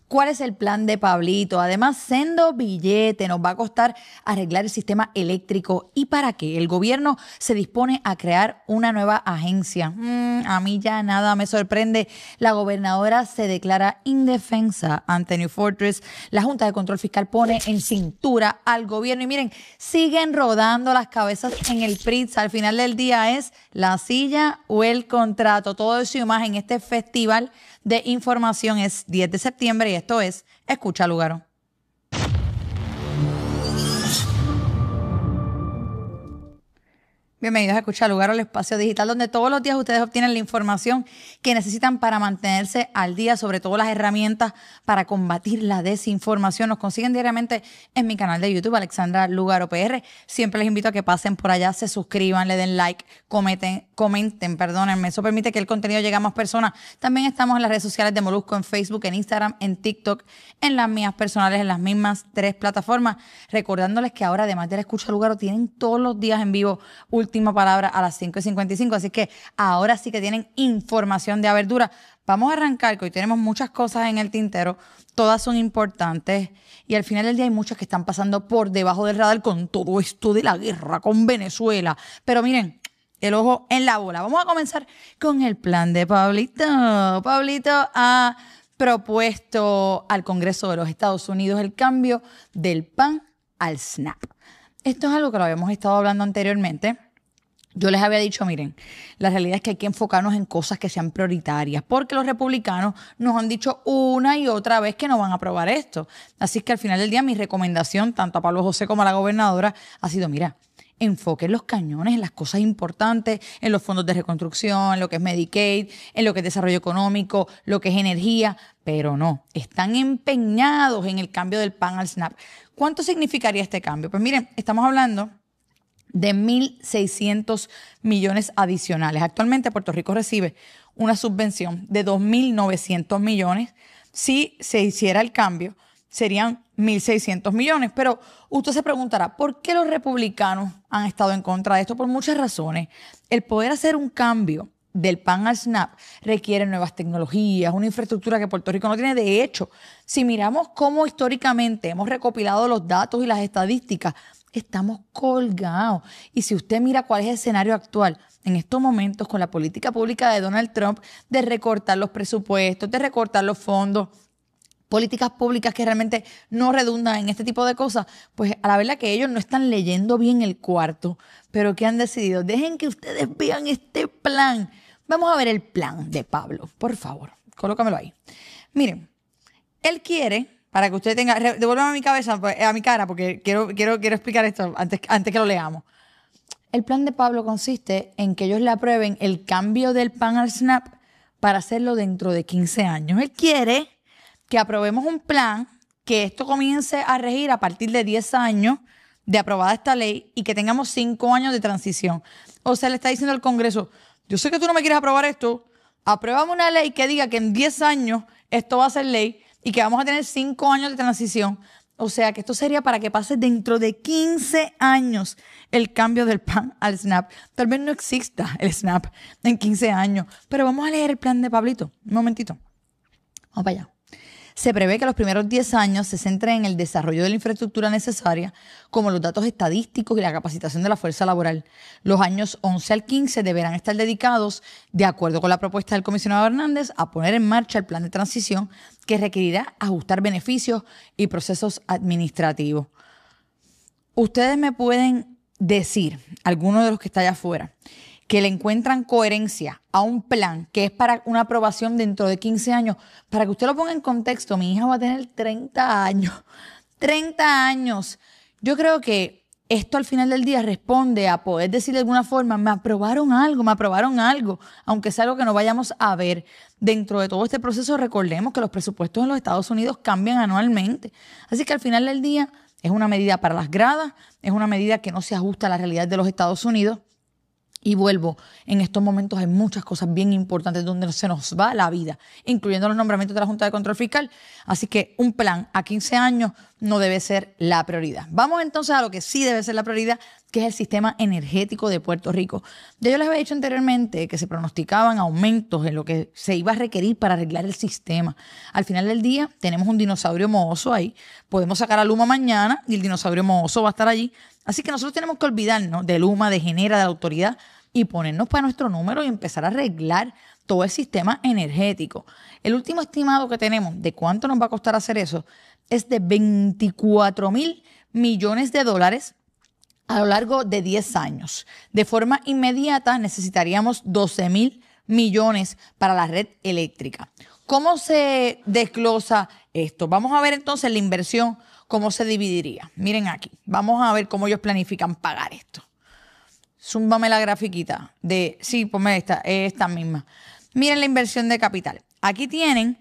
¿Cuál es el plan de Pablito? Además, sendo billete nos va a costar arreglar el sistema eléctrico. ¿Y para qué? El gobierno se dispone a crear una nueva agencia. A mí ya nada me sorprende. La gobernadora se declara indefensa ante New Fortress. La Junta de Control Fiscal pone en cintura al gobierno. Y miren, siguen rodando las cabezas en el PRITS. Al final del día es la silla o el contrato. Todo eso y más en este festival de información. Es 10 de septiembre y esto es Escucha Lugaro. Bienvenidos a Escucha Lugaro, el espacio digital donde todos los días ustedes obtienen la información que necesitan para mantenerse al día, sobre todo las herramientas para combatir la desinformación. Nos consiguen diariamente en mi canal de YouTube, Alexandra Lugaro PR. Siempre les invito a que pasen por allá, se suscriban, le den like, comenten, perdónenme. Eso permite que el contenido llegue a más personas. También estamos en las redes sociales de Molusco, en Facebook, en Instagram, en TikTok, en las mías personales, en las mismas 3 plataformas. Recordándoles que ahora, además de la Escucha Lugaro, tienen todos los días en vivo Última Palabra a las 5:55, así que ahora sí que tienen información de Verdura. Vamos a arrancar, que hoy tenemos muchas cosas en el tintero, todas son importantes y al final del día hay muchas que están pasando por debajo del radar con todo esto de la guerra con Venezuela. Pero miren, el ojo en la bola. Vamos a comenzar con el plan de Pablito. Pablito ha propuesto al Congreso de los Estados Unidos el cambio del PAN al SNAP. Esto es algo que lo habíamos estado hablando anteriormente. Yo les había dicho, miren, la realidad es que hay que enfocarnos en cosas que sean prioritarias, porque los republicanos nos han dicho una y otra vez que no van a aprobar esto. Así que al final del día mi recomendación, tanto a Pablo José como a la gobernadora, ha sido, mira, enfoquen los cañones en las cosas importantes, en los fondos de reconstrucción, en lo que es Medicaid, en lo que es desarrollo económico, lo que es energía, pero no, están empeñados en el cambio del PAN al SNAP. ¿Cuánto significaría este cambio? Pues miren, estamos hablando de 1.600 millones adicionales. Actualmente Puerto Rico recibe una subvención de 2.900 millones. Si se hiciera el cambio, serían 1.600 millones. Pero usted se preguntará, ¿por qué los republicanos han estado en contra de esto? Por muchas razones. El poder hacer un cambio del PAN al SNAP requiere nuevas tecnologías, una infraestructura que Puerto Rico no tiene. De hecho, si miramos cómo históricamente hemos recopilado los datos y las estadísticas, estamos colgados. Y si usted mira cuál es el escenario actual en estos momentos con la política pública de Donald Trump de recortar los presupuestos, de recortar los fondos, políticas públicas que realmente no redundan en este tipo de cosas, pues a la verdad que ellos no están leyendo bien el cuarto, pero que han decidido, dejen que ustedes vean este plan. Vamos a ver el plan de Pablo, por favor, colócamelo ahí. Miren, él quiere, para que usted tenga, devuélvame a mi cabeza, a mi cara, porque quiero explicar esto antes que lo leamos. El plan de Pablo consiste en que ellos le aprueben el cambio del PAN al SNAP para hacerlo dentro de 15 años. Él quiere que aprobemos un plan, que esto comience a regir a partir de 10 años de aprobada esta ley y que tengamos 5 años de transición. O sea, le está diciendo al Congreso, yo sé que tú no me quieres aprobar esto, apruébame una ley que diga que en 10 años esto va a ser ley y que vamos a tener 5 años de transición. O sea, que esto sería para que pase dentro de 15 años el cambio del PAN al SNAP. Tal vez no exista el SNAP en 15 años, pero vamos a leer el plan de Pablito. Un momentito. Vamos para allá. Se prevé que los primeros 10 años se centren en el desarrollo de la infraestructura necesaria, como los datos estadísticos y la capacitación de la fuerza laboral. Los años 11 al 15 deberán estar dedicados, de acuerdo con la propuesta del comisionado Hernández, a poner en marcha el plan de transición que requerirá ajustar beneficios y procesos administrativos. Ustedes me pueden decir, algunos de los que está allá afuera, que le encuentran coherencia a un plan que es para una aprobación dentro de 15 años. Para que usted lo ponga en contexto, mi hija va a tener 30 años. 30 años. Yo creo que esto al final del día responde a poder decir de alguna forma, me aprobaron algo, aunque sea algo que no vayamos a ver. Dentro de todo este proceso, recordemos que los presupuestos en los Estados Unidos cambian anualmente. Así que al final del día es una medida para las gradas, es una medida que no se ajusta a la realidad de los Estados Unidos. Y vuelvo, en estos momentos hay muchas cosas bien importantes donde se nos va la vida, incluyendo los nombramientos de la Junta de Control Fiscal. Así que un plan a 15 años no debe ser la prioridad. Vamos entonces a lo que sí debe ser la prioridad, que es el sistema energético de Puerto Rico. Ya yo les había dicho anteriormente que se pronosticaban aumentos en lo que se iba a requerir para arreglar el sistema. Al final del día tenemos un dinosaurio mohoso ahí. Podemos sacar a Luma mañana y el dinosaurio mohoso va a estar allí. Así que nosotros tenemos que olvidarnos de Luma, de Genera, de la autoridad y ponernos para nuestro número y empezar a arreglar todo el sistema energético. El último estimado que tenemos de cuánto nos va a costar hacer eso es de 24,000 millones de dólares a lo largo de 10 años. De forma inmediata necesitaríamos 12,000 millones para la red eléctrica. ¿Cómo se desglosa esto? Vamos a ver entonces la inversión, cómo se dividiría. Miren aquí, vamos a ver cómo ellos planifican pagar esto. Zúmbame la grafiquita sí, ponme esta misma. Miren la inversión de capital. Aquí tienen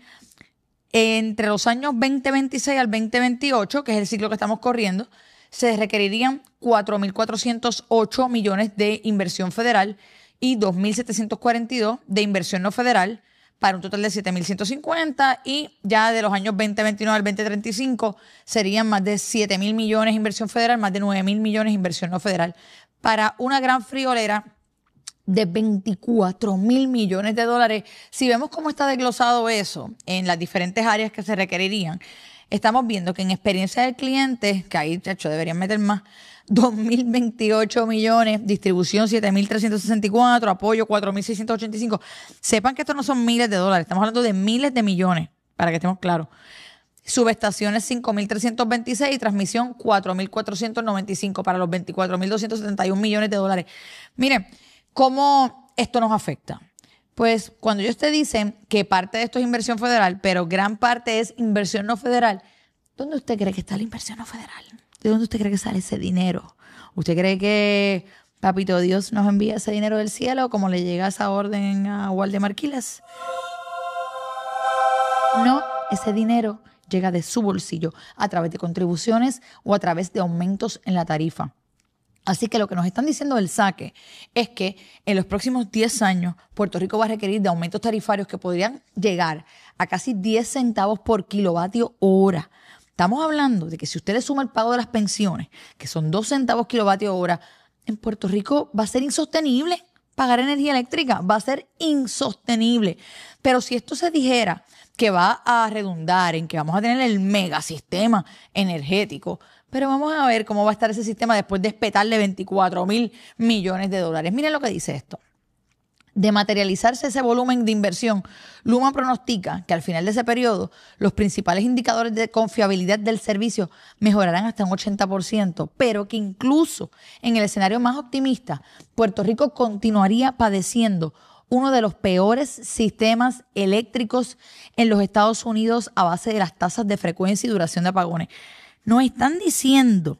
entre los años 2026 al 2028, que es el ciclo que estamos corriendo, se requerirían 4,408 millones de inversión federal y 2,742 de inversión no federal, para un total de 7,150, y ya de los años 2029 al 2035 serían más de 7,000 millones de inversión federal, más de 9,000 millones de inversión no federal, para una gran friolera de 24,000 millones de dólares. Si vemos cómo está desglosado eso en las diferentes áreas que se requerirían, estamos viendo que en experiencia del cliente, que ahí, chacho, deberían meter más, 2,028 millones, distribución 7,364, apoyo 4,685. Sepan que estos no son miles de dólares, estamos hablando de miles de millones, para que estemos claros. Subestaciones 5,326 y transmisión 4,495 para los 24,271 millones de dólares. Miren, ¿cómo esto nos afecta? Pues cuando ellos te dicen que parte de esto es inversión federal, pero gran parte es inversión no federal, ¿dónde usted cree que está la inversión no federal? ¿De dónde usted cree que sale ese dinero? ¿Usted cree que Papito Dios nos envía ese dinero del cielo como le llega esa orden a Waldemar Quiles? No, ese dinero llega de su bolsillo a través de contribuciones o a través de aumentos en la tarifa. Así que lo que nos están diciendo del saque es que en los próximos 10 años Puerto Rico va a requerir de aumentos tarifarios que podrían llegar a casi 10 centavos por kilovatio hora. Estamos hablando de que si usted le suma el pago de las pensiones, que son 2 centavos kilovatio hora, en Puerto Rico va a ser insostenible pagar energía eléctrica, va a ser insostenible. Pero si esto se dijera que va a redundar en que vamos a tener el megasistema energético, pero vamos a ver cómo va a estar ese sistema después de espetarle 24,000 millones de dólares. Miren lo que dice esto. De materializarse ese volumen de inversión, Luma pronostica que al final de ese periodo los principales indicadores de confiabilidad del servicio mejorarán hasta un 80%, pero que incluso en el escenario más optimista, Puerto Rico continuaría padeciendo uno de los peores sistemas eléctricos en los Estados Unidos a base de las tasas de frecuencia y duración de apagones. Nos están diciendo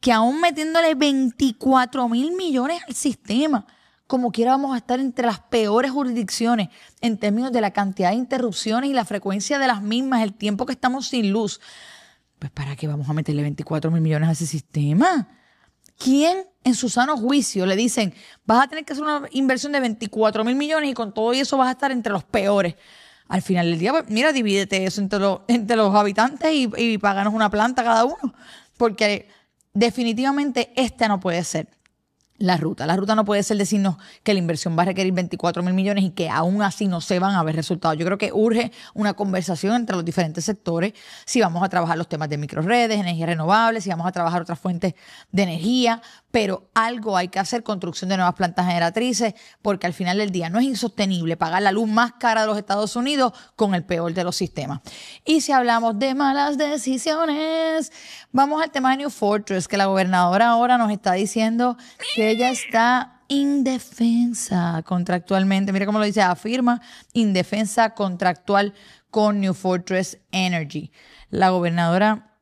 que aún metiéndole 24,000 millones al sistema, como quiera vamos a estar entre las peores jurisdicciones en términos de la cantidad de interrupciones y la frecuencia de las mismas, el tiempo que estamos sin luz. Pues ¿para qué vamos a meterle 24,000 millones a ese sistema? ¿Quién en su sano juicio le dicen vas a tener que hacer una inversión de 24,000 millones y con todo eso vas a estar entre los peores? Al final del día, pues, mira, divídete eso entre los habitantes y páganos una planta cada uno. Porque definitivamente esta no puede ser la ruta. La ruta no puede ser decirnos que la inversión va a requerir 24,000 millones y que aún así no se van a ver resultados. Yo creo que urge una conversación entre los diferentes sectores, si vamos a trabajar los temas de microredes, energías renovables, si vamos a trabajar otras fuentes de energía, pero algo hay que hacer, construcción de nuevas plantas generatrices, porque al final del día no es insostenible pagar la luz más cara de los Estados Unidos con el peor de los sistemas. Y si hablamos de malas decisiones, vamos al tema de New Fortress, que la gobernadora ahora nos está diciendo que ella está indefensa contractualmente. Mira cómo lo dice, afirma indefensa contractual con New Fortress Energy. La gobernadora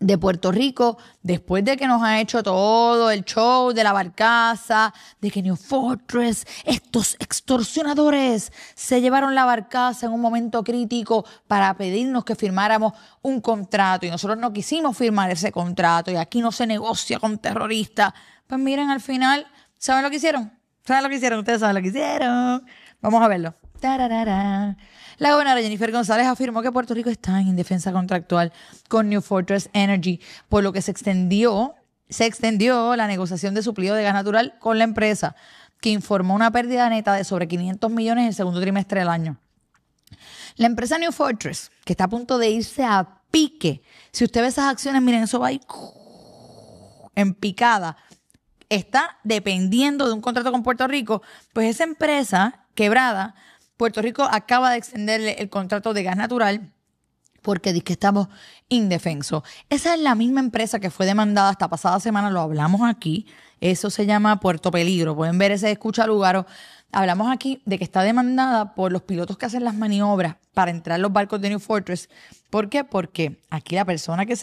de Puerto Rico, después de que nos ha hecho todo el show de la barcaza, de que New Fortress, estos extorsionadores, se llevaron la barcaza en un momento crítico para pedirnos que firmáramos un contrato y nosotros no quisimos firmar ese contrato y aquí no se negocia con terroristas. Pues miren, al final, ¿saben lo que hicieron? ¿Saben lo que hicieron? Ustedes saben lo que hicieron. Vamos a verlo. Tararara. La gobernadora Jennifer González afirmó que Puerto Rico está en indefensa contractual con New Fortress Energy, por lo que se extendió la negociación de suplido de gas natural con la empresa, que informó una pérdida neta de sobre 500 millones en el segundo trimestre del año. La empresa New Fortress, que está a punto de irse a pique, si usted ve esas acciones, miren, eso va ahí en picada, está dependiendo de un contrato con Puerto Rico, pues esa empresa quebrada, Puerto Rico acaba de extenderle el contrato de gas natural porque dice que estamos indefensos. Esa es la misma empresa que fue demandada esta pasada semana, lo hablamos aquí, eso se llama Puerto Peligro, pueden ver ese escuchalugaro. Hablamos aquí de que está demandada por los pilotos que hacen las maniobras para entrar en los barcos de New Fortress. ¿Por qué? Porque aquí la persona que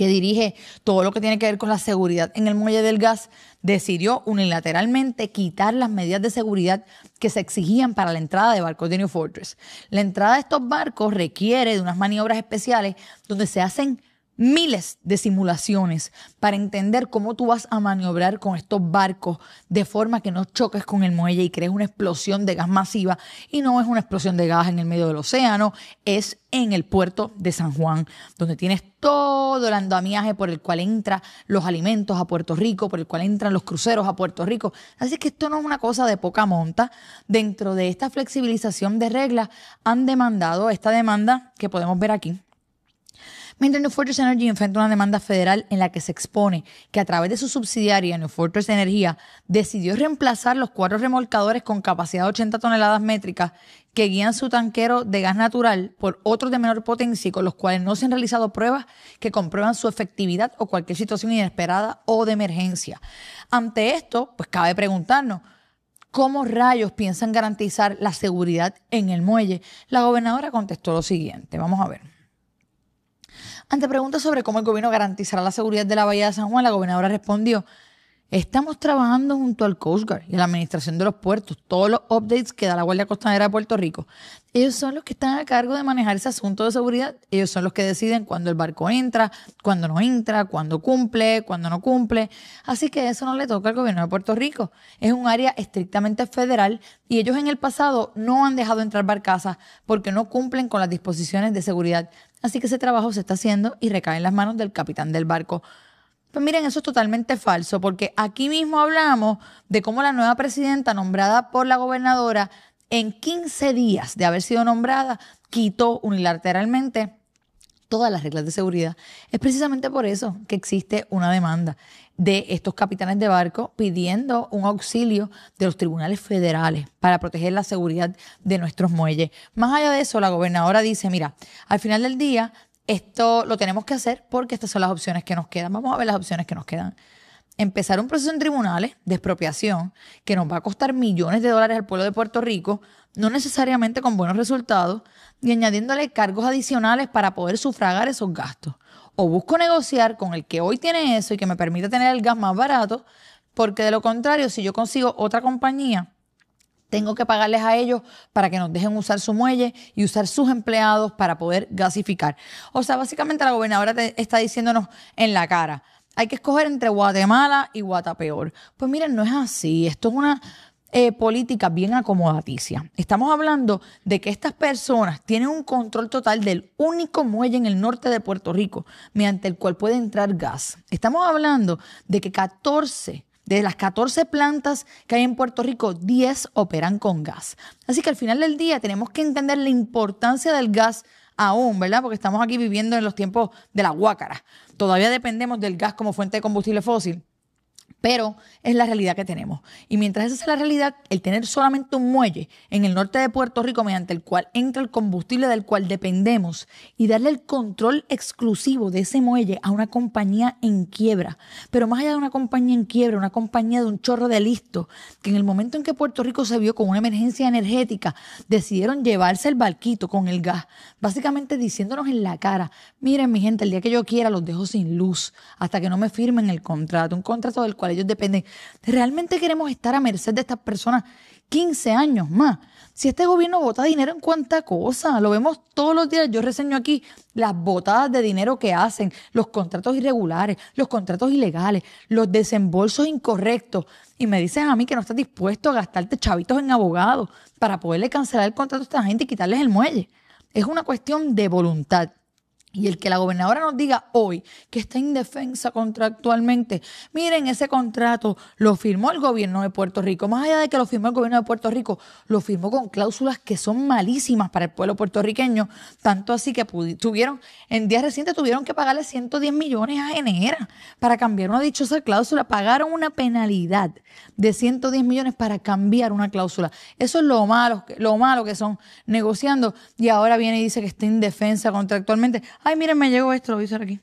dirige todo lo que tiene que ver con la seguridad en el muelle del gas, decidió unilateralmente quitar las medidas de seguridad que se exigían para la entrada de barcos de New Fortress. La entrada de estos barcos requiere de unas maniobras especiales donde se hacen miles de simulaciones para entender cómo tú vas a maniobrar con estos barcos de forma que no choques con el muelle y crees una explosión de gas masiva. Y no es una explosión de gas en el medio del océano, es en el puerto de San Juan, donde tienes todo el andamiaje por el cual entran los alimentos a Puerto Rico, por el cual entran los cruceros a Puerto Rico. Así que esto no es una cosa de poca monta. Dentro de esta flexibilización de reglas han demandado esta demanda que podemos ver aquí. Mientras New Fortress Energy enfrenta una demanda federal en la que se expone que a través de su subsidiaria New Fortress Energía decidió reemplazar los 4 remolcadores con capacidad de 80 toneladas métricas que guían su tanquero de gas natural por otros de menor potencia y con los cuales no se han realizado pruebas que comprueban su efectividad o cualquier situación inesperada o de emergencia. Ante esto, pues cabe preguntarnos, ¿cómo rayos piensan garantizar la seguridad en el muelle? La gobernadora contestó lo siguiente, vamos a ver. Ante preguntas sobre cómo el gobierno garantizará la seguridad de la Bahía de San Juan, la gobernadora respondió: estamos trabajando junto al Coast Guard y a la administración de los puertos, todos los updates que da la Guardia Costanera de Puerto Rico. Ellos son los que están a cargo de manejar ese asunto de seguridad. Ellos son los que deciden cuándo el barco entra, cuándo no entra, cuándo cumple, cuándo no cumple. Así que eso no le toca al gobierno de Puerto Rico. Es un área estrictamente federal y ellos en el pasado no han dejado entrar barcazas porque no cumplen con las disposiciones de seguridad. Así que ese trabajo se está haciendo y recae en las manos del capitán del barco. Pues miren, eso es totalmente falso, porque aquí mismo hablamos de cómo la nueva presidenta nombrada por la gobernadora, en 15 días de haber sido nombrada, quitó unilateralmente todas las reglas de seguridad. Es precisamente por eso que existe una demanda de estos capitanes de barco pidiendo un auxilio de los tribunales federales para proteger la seguridad de nuestros muelles. Más allá de eso, la gobernadora dice, mira, al final del día esto lo tenemos que hacer porque estas son las opciones que nos quedan. Vamos a ver las opciones que nos quedan. Empezar un proceso en tribunales de expropiación que nos va a costar millones de dólares al pueblo de Puerto Rico, no necesariamente con buenos resultados, y añadiéndole cargos adicionales para poder sufragar esos gastos. O busco negociar con el que hoy tiene eso y que me permita tener el gas más barato, porque de lo contrario, si yo consigo otra compañía, tengo que pagarles a ellos para que nos dejen usar su muelle y usar sus empleados para poder gasificar. O sea, básicamente la gobernadora está diciéndonos en la cara, hay que escoger entre Guatemala y Guatapeor. Pues miren, no es así. Esto es una política bien acomodaticia. Estamos hablando de que estas personas tienen un control total del único muelle en el norte de Puerto Rico mediante el cual puede entrar gas. Estamos hablando de que de las 14 plantas que hay en Puerto Rico, 10 operan con gas. Así que al final del día tenemos que entender la importancia del gas aún, ¿verdad? Porque estamos aquí viviendo en los tiempos de la guácara. Todavía dependemos del gas como fuente de combustible fósil, pero es la realidad que tenemos. Y mientras esa es la realidad, el tener solamente un muelle en el norte de Puerto Rico mediante el cual entra el combustible del cual dependemos y darle el control exclusivo de ese muelle a una compañía en quiebra. Pero más allá de una compañía en quiebra, una compañía de un chorro de listo, que en el momento en que Puerto Rico se vio con una emergencia energética, decidieron llevarse el barquito con el gas, básicamente diciéndonos en la cara, miren mi gente, el día que yo quiera los dejo sin luz hasta que no me firmen el contrato, un contrato del cual ellos dependen. ¿Realmente queremos estar a merced de estas personas 15 años más. Si este gobierno bota dinero en cuánta cosa, lo vemos todos los días. Yo reseño aquí las botadas de dinero que hacen, los contratos irregulares, los contratos ilegales, los desembolsos incorrectos. Y me dices a mí que no estás dispuesto a gastarte chavitos en abogados para poderle cancelar el contrato a esta gente y quitarles el muelle. Es una cuestión de voluntad. Y el que la gobernadora nos diga hoy que está indefensa contractualmente, miren, ese contrato lo firmó el gobierno de Puerto Rico. Más allá de que lo firmó el gobierno de Puerto Rico, lo firmó con cláusulas que son malísimas para el pueblo puertorriqueño. Tanto así que en días recientes tuvieron que pagarle 110 millones a Genera para cambiar una dichosa cláusula. Pagaron una penalidad de 110 millones para cambiar una cláusula. Eso es lo malo que son negociando. Y ahora viene y dice que está indefensa contractualmente. Ay, miren, me llegó esto, lo voy a usar aquí.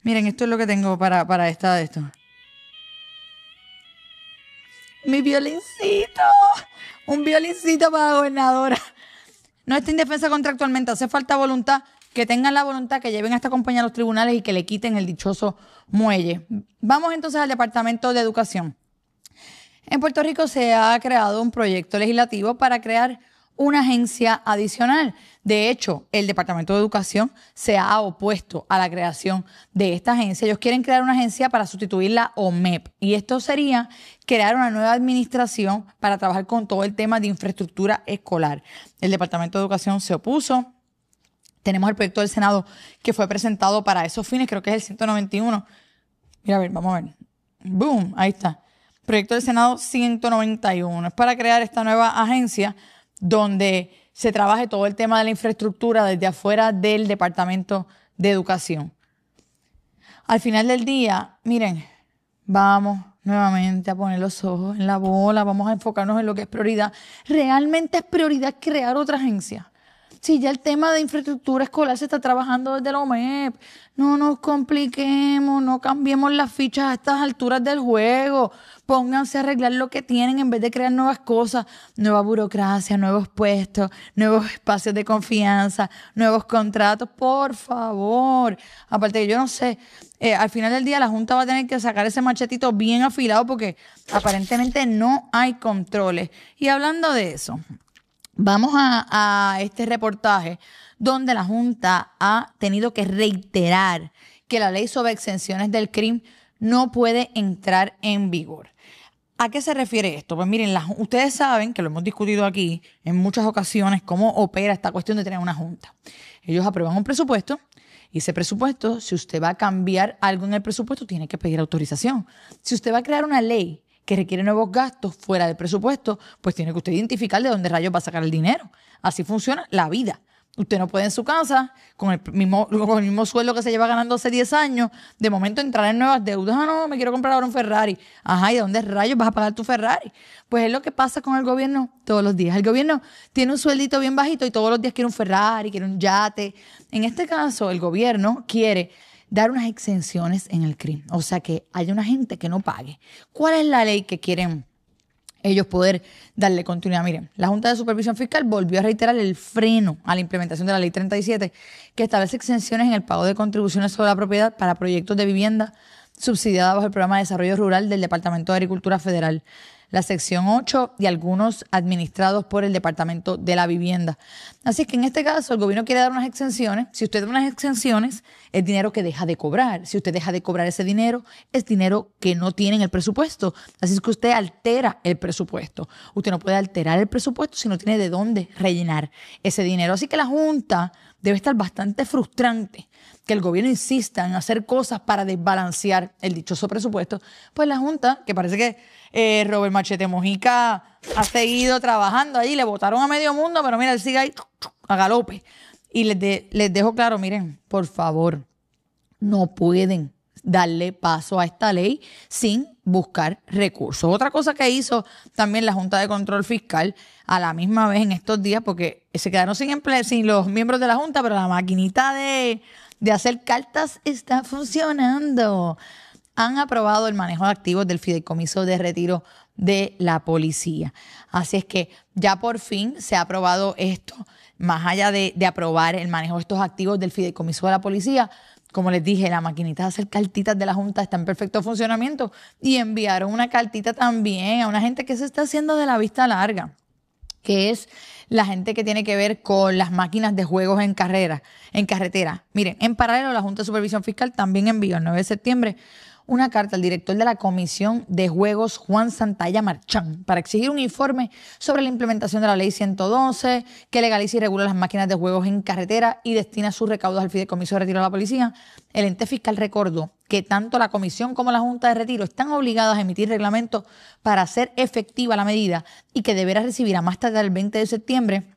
Miren, esto es lo que tengo para esto. Mi violincito. Un violincito para la gobernadora. No está indefensa contractualmente, hace falta voluntad. Que tengan la voluntad, que lleven a esta compañía a los tribunales y que le quiten el dichoso muelle. Vamos entonces al Departamento de Educación. En Puerto Rico se ha creado un proyecto legislativo para crear una agencia adicional. De hecho, el Departamento de Educación se ha opuesto a la creación de esta agencia. Ellos quieren crear una agencia para sustituir la OMEP. Y esto sería crear una nueva administración para trabajar con todo el tema de infraestructura escolar. El Departamento de Educación se opuso. Tenemos el proyecto del Senado que fue presentado para esos fines, creo que es el 191. Mira, a ver, vamos a ver. ¡Boom! Ahí está. Proyecto del Senado 191. Es para crear esta nueva agencia donde se trabaje todo el tema de la infraestructura desde afuera del Departamento de Educación. Al final del día, miren, vamos nuevamente a poner los ojos en la bola, vamos a enfocarnos en lo que es prioridad. ¿Realmente es prioridad crear otra agencia? Si ya el tema de infraestructura escolar se está trabajando desde la OMEP, no nos compliquemos, no cambiemos las fichas a estas alturas del juego. Pónganse a arreglar lo que tienen en vez de crear nuevas cosas, nueva burocracia, nuevos puestos, nuevos espacios de confianza, nuevos contratos, por favor. Aparte que yo no sé, al final del día la Junta va a tener que sacar ese machetito bien afilado porque aparentemente no hay controles. Y hablando de eso, vamos a este reportaje donde la Junta ha tenido que reiterar que la ley sobre exenciones del crimen no puede entrar en vigor. ¿A qué se refiere esto? Pues miren, ustedes saben que lo hemos discutido aquí en muchas ocasiones cómo opera esta cuestión de tener una Junta. Ellos aprueban un presupuesto y ese presupuesto, si usted va a cambiar algo en el presupuesto, tiene que pedir autorización. Si usted va a crear una ley que requiere nuevos gastos fuera del presupuesto, pues tiene que usted identificar de dónde rayos va a sacar el dinero. Así funciona la vida. Usted no puede en su casa, con el mismo sueldo que se lleva ganando hace 10 años, de momento entrar en nuevas deudas. Ah, no, me quiero comprar ahora un Ferrari. Ajá, ¿y de dónde rayos vas a pagar tu Ferrari? Pues es lo que pasa con el gobierno todos los días. El gobierno tiene un sueldito bien bajito y todos los días quiere un Ferrari, quiere un yate. En este caso, el gobierno quiere dar unas exenciones en el crimen. O sea, que haya una gente que no pague. ¿Cuál es la ley que quieren ellos poder darle continuidad? Miren, la Junta de Supervisión Fiscal volvió a reiterar el freno a la implementación de la Ley 37, que establece exenciones en el pago de contribuciones sobre la propiedad para proyectos de vivienda subsidiada bajo el Programa de Desarrollo Rural del Departamento de Agricultura Federal, la sección 8 y algunos administrados por el Departamento de la Vivienda. Así es que en este caso el gobierno quiere dar unas exenciones. Si usted da unas exenciones, es dinero que deja de cobrar. Si usted deja de cobrar ese dinero, es dinero que no tiene en el presupuesto. Así es que usted altera el presupuesto. Usted no puede alterar el presupuesto si no tiene de dónde rellenar ese dinero. Así que la Junta debe estar bastante frustrante que el gobierno insista en hacer cosas para desbalancear el dichoso presupuesto. Pues la Junta, que parece que Robert Machete Mojica ha seguido trabajando allí, le votaron a medio mundo, pero mira, él sigue ahí a galope. Y les dejo claro, miren, por favor, no pueden darle paso a esta ley sin buscar recursos. Otra cosa que hizo también la Junta de Control Fiscal a la misma vez en estos días, porque se quedaron sin los miembros de la Junta, pero la maquinita de hacer cartas está funcionando. Han aprobado el manejo de activos del fideicomiso de retiro de la policía. Así es que ya por fin se ha aprobado esto, más allá de aprobar el manejo de estos activos del fideicomiso de la policía. Como les dije, la maquinita de hacer cartitas de la Junta está en perfecto funcionamiento y enviaron una cartita también a una gente que se está haciendo de la vista larga, que es la gente que tiene que ver con las máquinas de juegos en carretera. Miren, en paralelo, la Junta de Supervisión Fiscal también envió el 9 de septiembre una carta al director de la Comisión de Juegos, Juan Santalla Marchán, para exigir un informe sobre la implementación de la Ley 112, que legaliza y regula las máquinas de juegos en carretera y destina sus recaudos al fideicomiso de retiro de la policía. El ente fiscal recordó que tanto la Comisión como la Junta de Retiro están obligadas a emitir reglamentos para hacer efectiva la medida y que deberá recibir a más tardar el 20 de septiembre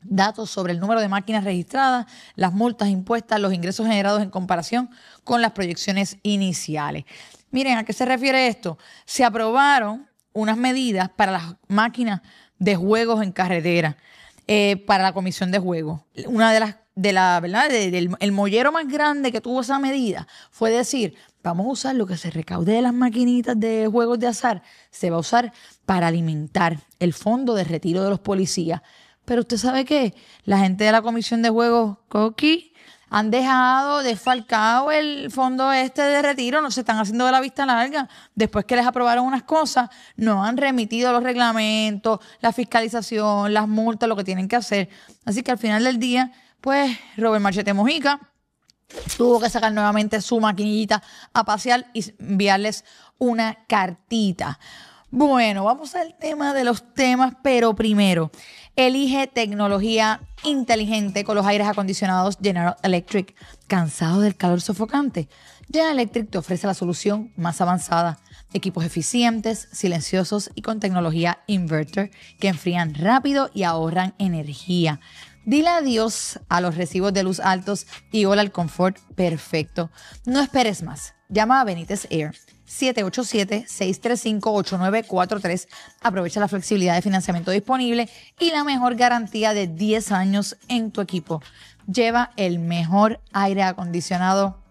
datos sobre el número de máquinas registradas, las multas impuestas, los ingresos generados en comparación con las proyecciones iniciales. Miren, ¿a qué se refiere esto? Se aprobaron unas medidas para las máquinas de juegos en carretera, para la Comisión de Juegos. Una el mollero más grande que tuvo esa medida fue decir, vamos a usar lo que se recaude de las maquinitas de juegos de azar, se va a usar para alimentar el fondo de retiro de los policías. Pero usted sabe que la gente de la Comisión de Juegos, Coqui, han dejado desfalcado el fondo de retiro, no se están haciendo de la vista larga. Después que les aprobaron unas cosas, no han remitido los reglamentos, la fiscalización, las multas, lo que tienen que hacer. Así que al final del día, pues Robert Machete Mojica tuvo que sacar nuevamente su maquinita a pasear y enviarles una cartita. Bueno, vamos al tema de los temas, pero primero, elige tecnología inteligente con los aires acondicionados General Electric. ¿Cansado del calor sofocante? General Electric te ofrece la solución más avanzada. Equipos eficientes, silenciosos y con tecnología inverter que enfrían rápido y ahorran energía. Dile adiós a los recibos de luz altos y hola al confort perfecto. No esperes más. Llama a Benítez Air 787-635-8943. Aprovecha la flexibilidad de financiamiento disponible y la mejor garantía de 10 años en tu equipo. Lleva el mejor aire acondicionado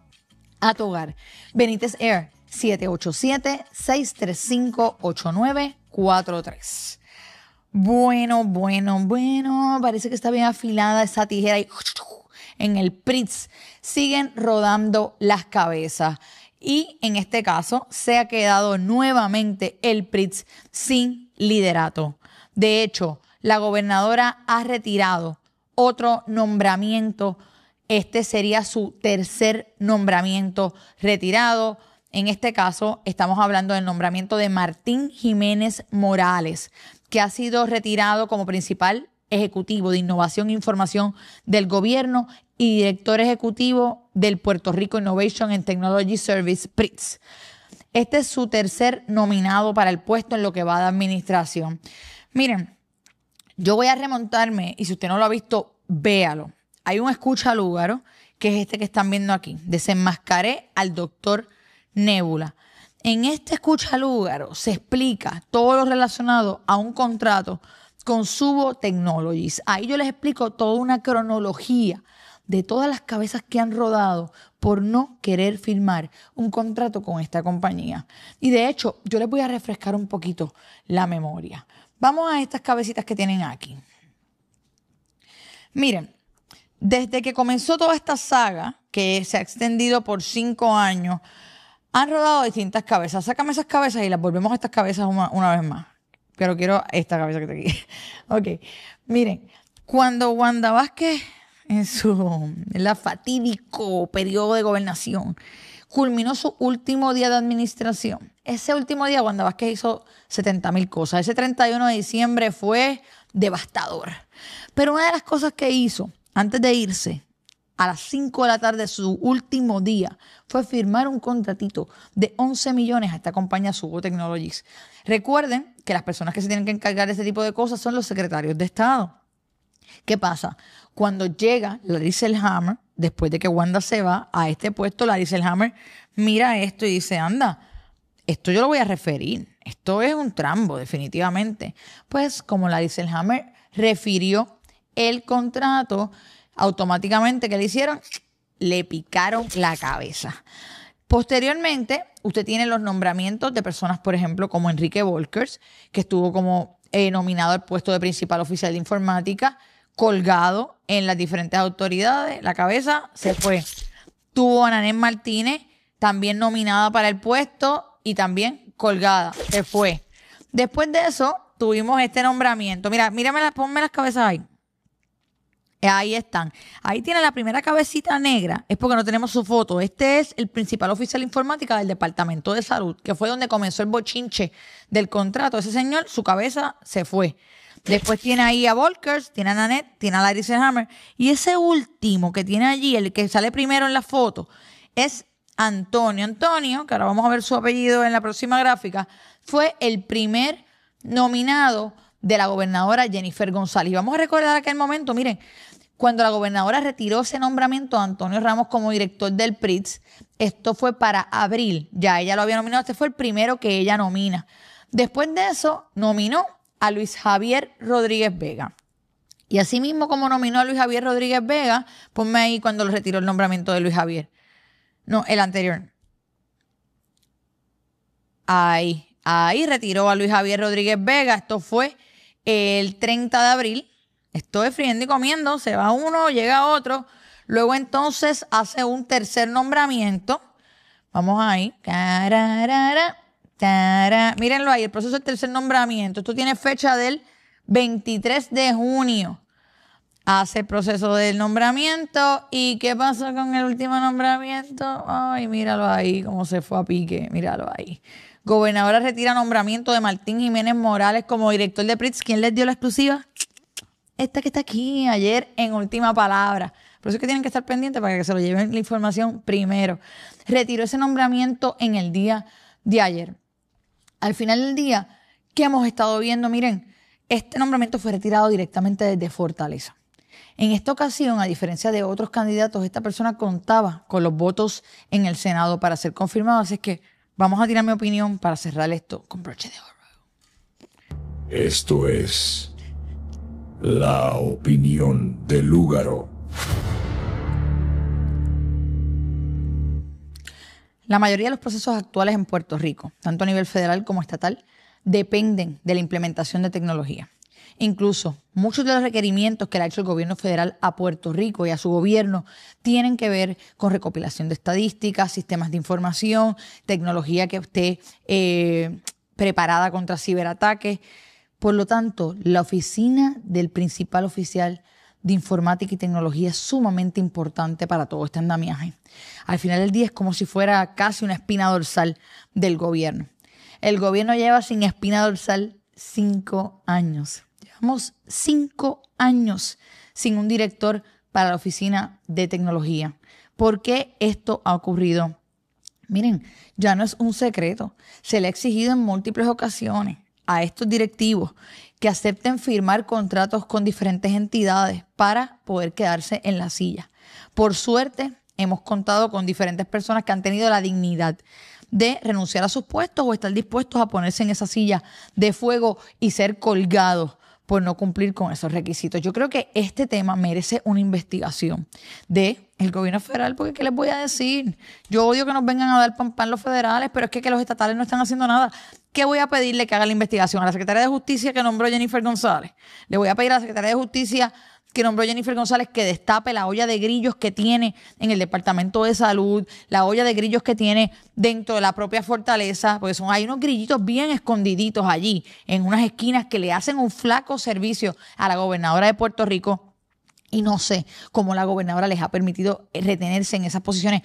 a tu hogar. Benítez Air 787-635-8943. Bueno. Parece que está bien afilada esa tijera y en el Pritz siguen rodando las cabezas. Y en este caso se ha quedado nuevamente el Pritz sin liderato. De hecho, la gobernadora ha retirado otro nombramiento. Este sería su tercer nombramiento retirado. En este caso estamos hablando del nombramiento de Martín Jiménez Morales, que ha sido retirado como principal ejecutivo de Innovación e Información del gobierno y director ejecutivo del Puerto Rico Innovation and Technology Service, PRITS. Este es su tercer nominado para el puesto en lo que va de administración. Miren, yo voy a remontarme, y si usted no lo ha visto, véalo. Hay un escuchalúgaro, que es este que están viendo aquí. Desenmascaré al doctor Nébula. En este escuchalúgaro se explica todo lo relacionado a un contrato con Subo Technologies. Ahí yo les explico toda una cronología de todas las cabezas que han rodado por no querer firmar un contrato con esta compañía. Y de hecho, yo les voy a refrescar un poquito la memoria. Vamos a estas cabecitas que tienen aquí. Miren, desde que comenzó toda esta saga, que se ha extendido por 5 años, han rodado distintas cabezas. Sácame esas cabezas y las volvemos a estas cabezas una vez más. Pero quiero esta cabeza que está aquí. Ok, miren, cuando Wanda Vázquez, en el fatídico periodo de gobernación, culminó su último día de administración. Ese último día Wanda Vázquez hizo 70,000 cosas. Ese 31 de diciembre fue devastador. Pero una de las cosas que hizo antes de irse, a las 5 de la tarde, su último día, fue firmar un contratito de 11 millones a esta compañía Subo Technologies. Recuerden que las personas que se tienen que encargar de este tipo de cosas son los secretarios de Estado. ¿Qué pasa? Cuando llega Larry Selhammer, después de que Wanda se va a este puesto, Larry Selhammer mira esto y dice, anda, esto yo lo voy a referir. Esto es un trambo, definitivamente. Pues como Larry Selhammer refirió el contrato, automáticamente, ¿qué le hicieron? Le picaron la cabeza. Posteriormente, usted tiene los nombramientos de personas, por ejemplo, como Enrique Volkers, que estuvo como nominado al puesto de principal oficial de informática, colgado en las diferentes autoridades. La cabeza se fue. Tuvo a Nanette Martínez, también nominada para el puesto y también colgada. Se fue. Después de eso, tuvimos este nombramiento. Mira, ponme las cabezas ahí. Ahí están. Ahí tiene la primera cabecita negra. Es porque no tenemos su foto. Este es el principal oficial de informática del Departamento de Salud, que fue donde comenzó el bochinche del contrato. Ese señor, su cabeza se fue. Después tiene ahí a Volkers, tiene a Nanette, tiene a Larry Selhammer. Y ese último que tiene allí, el que sale primero en la foto, es Antonio. Antonio, que ahora vamos a ver su apellido en la próxima gráfica, fue el primer nominado de la gobernadora Jennifer González. Y vamos a recordar aquel momento, miren, cuando la gobernadora retiró ese nombramiento a Antonio Ramos como director del PRITS, esto fue para abril, ya ella lo había nominado, este fue el primero que ella nomina. Después de eso, nominó a Luis Javier Rodríguez Vega. Y así mismo como nominó a Luis Javier Rodríguez Vega, ponme ahí cuando le retiró el nombramiento de Luis Javier. No, el anterior. Ahí retiró a Luis Javier Rodríguez Vega. Esto fue el 30 de abril. Estoy friendo y comiendo. Se va uno, llega otro. Luego entonces hace un tercer nombramiento. Vamos ahí. Mírenlo ahí, el proceso del tercer nombramiento. Esto tiene fecha del 23 de junio. Hace el proceso del nombramiento. ¿Y qué pasó con el último nombramiento? Ay, míralo ahí, cómo se fue a pique. Míralo ahí. Gobernadora retira nombramiento de Martín Jiménez Morales como director de PRITS. ¿Quién les dio la exclusiva? Esta que está aquí ayer en última palabra. Por eso es que tienen que estar pendientes para que se lo lleven la información primero. Retiró ese nombramiento en el día de ayer. Al final del día, ¿qué hemos estado viendo? Miren, este nombramiento fue retirado directamente desde Fortaleza. En esta ocasión, a diferencia de otros candidatos, esta persona contaba con los votos en el Senado para ser confirmado. Así que vamos a tirar mi opinión para cerrar esto con broche de oro. Esto es la opinión de Lúgaro. La mayoría de los procesos actuales en Puerto Rico, tanto a nivel federal como estatal, dependen de la implementación de tecnología. Incluso muchos de los requerimientos que le ha hecho el gobierno federal a Puerto Rico y a su gobierno tienen que ver con recopilación de estadísticas, sistemas de información, tecnología que esté preparada contra ciberataques. Por lo tanto, la oficina del principal oficial de informática y tecnología es sumamente importante para todo este andamiaje. Al final del día es como si fuera casi una espina dorsal del gobierno. El gobierno lleva sin espina dorsal 5 años. Llevamos 5 años sin un director para la oficina de tecnología. ¿Por qué esto ha ocurrido? Miren, ya no es un secreto. Se le ha exigido en múltiples ocasiones a estos directivos que acepten firmar contratos con diferentes entidades para poder quedarse en la silla. Por suerte, hemos contado con diferentes personas que han tenido la dignidad de renunciar a sus puestos o estar dispuestos a ponerse en esa silla de fuego y ser colgados por no cumplir con esos requisitos. Yo creo que este tema merece una investigación del gobierno federal, porque ¿qué les voy a decir? Yo odio que nos vengan a dar pan los federales, pero es que los estatales no están haciendo nada. ¿Qué voy a pedirle que haga la investigación? A la Secretaría de Justicia que nombró Jennifer González. Le voy a pedir a la Secretaría de Justicia que nombró Jennifer González que destape la olla de grillos que tiene en el Departamento de Salud, la olla de grillos que tiene dentro de la propia Fortaleza, porque hay unos grillitos bien escondiditos allí, en unas esquinas que le hacen un flaco servicio a la gobernadora de Puerto Rico. Y no sé cómo la gobernadora les ha permitido retenerse en esas posiciones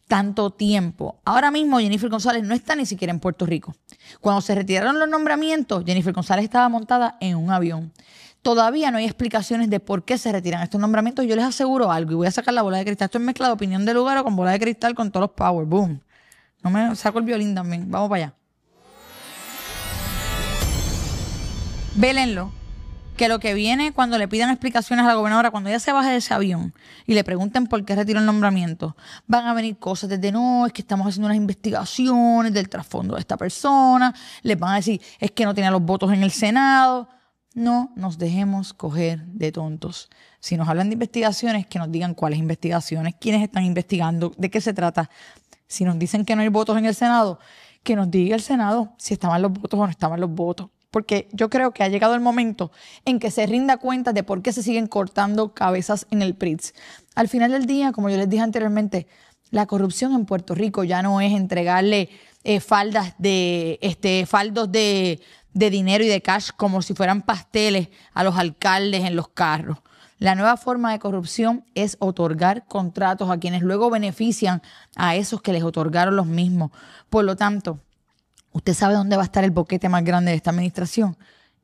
tanto tiempo. Ahora mismo Jennifer González no está ni siquiera en Puerto Rico. Cuando se retiraron los nombramientos, Jennifer González estaba montada en un avión. Todavía no hay explicaciones de por qué se retiran estos nombramientos. Yo les aseguro algo y voy a sacar la bola de cristal. Esto es mezcla de opinión de Lúgaro con bola de cristal con todos los power. Boom. No me saco el violín también. Vamos para allá. Vélenlo. Que lo que viene cuando le pidan explicaciones a la gobernadora, cuando ella se baje de ese avión y le pregunten por qué retiró el nombramiento, van a venir cosas desde no, es que estamos haciendo unas investigaciones del trasfondo de esta persona. Les van a decir, es que no tenía los votos en el Senado. No nos dejemos coger de tontos. Si nos hablan de investigaciones, que nos digan cuáles investigaciones, quiénes están investigando, de qué se trata. Si nos dicen que no hay votos en el Senado, que nos diga el Senado si estaban los votos o no estaban los votos. Porque yo creo que ha llegado el momento en que se rinda cuenta de por qué se siguen cortando cabezas en el PRITS. Al final del día, como yo les dije anteriormente, La corrupción en Puerto Rico ya no es entregarle faldos de dinero y de cash como si fueran pasteles a los alcaldes en los carros. La nueva forma de corrupción es otorgar contratos a quienes luego benefician a esos que les otorgaron los mismos. Por lo tanto, ¿usted sabe dónde va a estar el boquete más grande de esta administración?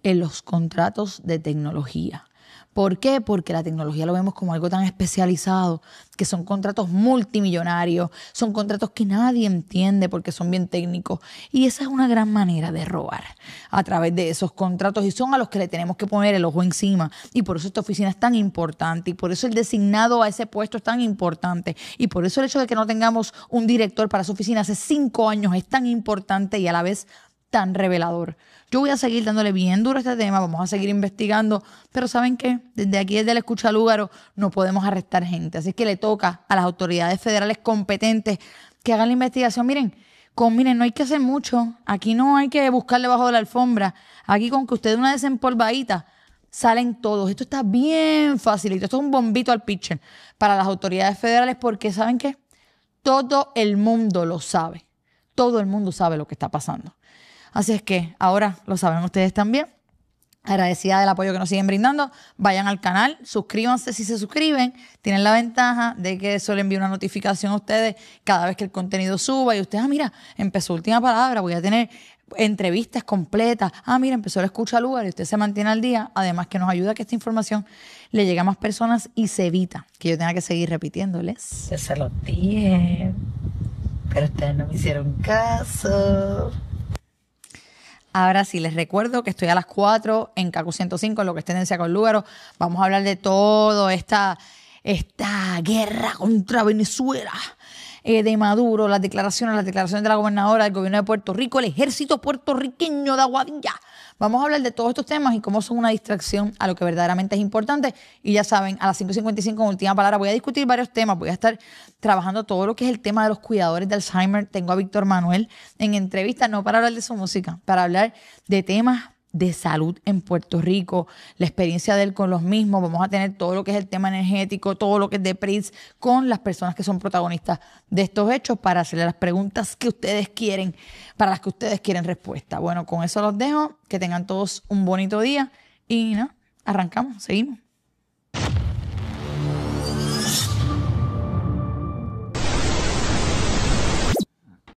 En los contratos de tecnología. ¿Por qué? Porque la tecnología lo vemos como algo tan especializado, que son contratos multimillonarios, son contratos que nadie entiende porque son bien técnicos. Y esa es una gran manera de robar a través de esos contratos y son a los que le tenemos que poner el ojo encima. Y por eso esta oficina es tan importante y por eso el designado a ese puesto es tan importante y por eso el hecho de que no tengamos un director para esa oficina hace 5 años es tan importante y a la vez tan revelador. Yo voy a seguir dándole bien duro a este tema, vamos a seguir investigando, pero ¿saben qué? Desde aquí, desde la Escucha Lúgaro, no podemos arrestar gente. Así que le toca a las autoridades federales competentes que hagan la investigación. Miren, no hay que hacer mucho. Aquí no hay que buscar debajo de la alfombra. Aquí con que usted dé una desempolvadita, salen todos. Esto está bien facilito. Esto es un bombito al pitcher para las autoridades federales porque ¿saben qué? Todo el mundo lo sabe. Todo el mundo sabe lo que está pasando. Así es que ahora lo saben ustedes también. Agradecida del apoyo que nos siguen brindando. Vayan al canal, suscríbanse si se suscriben. Tienen la ventaja de que eso le envíe una notificación a ustedes cada vez que el contenido suba. Y ustedes, mira, empezó Última Palabra, voy a tener entrevistas completas. Mira, empezó la Escucha Lúgaro y usted se mantiene al día. Además que nos ayuda a que esta información le llegue a más personas y se evita que yo tenga que seguir repitiéndoles. Yo se los dije, pero ustedes no me hicieron caso. Ahora sí, les recuerdo que estoy a las 4 en Kaku 105, en lo que es Tendencia con Lúgaro. Vamos a hablar de todo esta guerra contra Venezuela, de Maduro, las declaraciones de la gobernadora del gobierno de Puerto Rico, el ejército puertorriqueño de Aguadilla. Vamos a hablar de todos estos temas y cómo son una distracción a lo que verdaderamente es importante. Y ya saben, a las 5:55 en Última Palabra voy a discutir varios temas. Voy a estar trabajando todo lo que es el tema de los cuidadores de Alzheimer. Tengo a Víctor Manuel en entrevista, no para hablar de su música, para hablar de temas de salud en Puerto Rico, la experiencia de él con los mismos. Vamos a tener todo lo que es el tema energético, todo lo que es de PRITS con las personas que son protagonistas de estos hechos para hacerle las preguntas que ustedes quieren, para las que ustedes quieren respuesta. Bueno, con eso los dejo. Que tengan todos un bonito día y arrancamos, seguimos.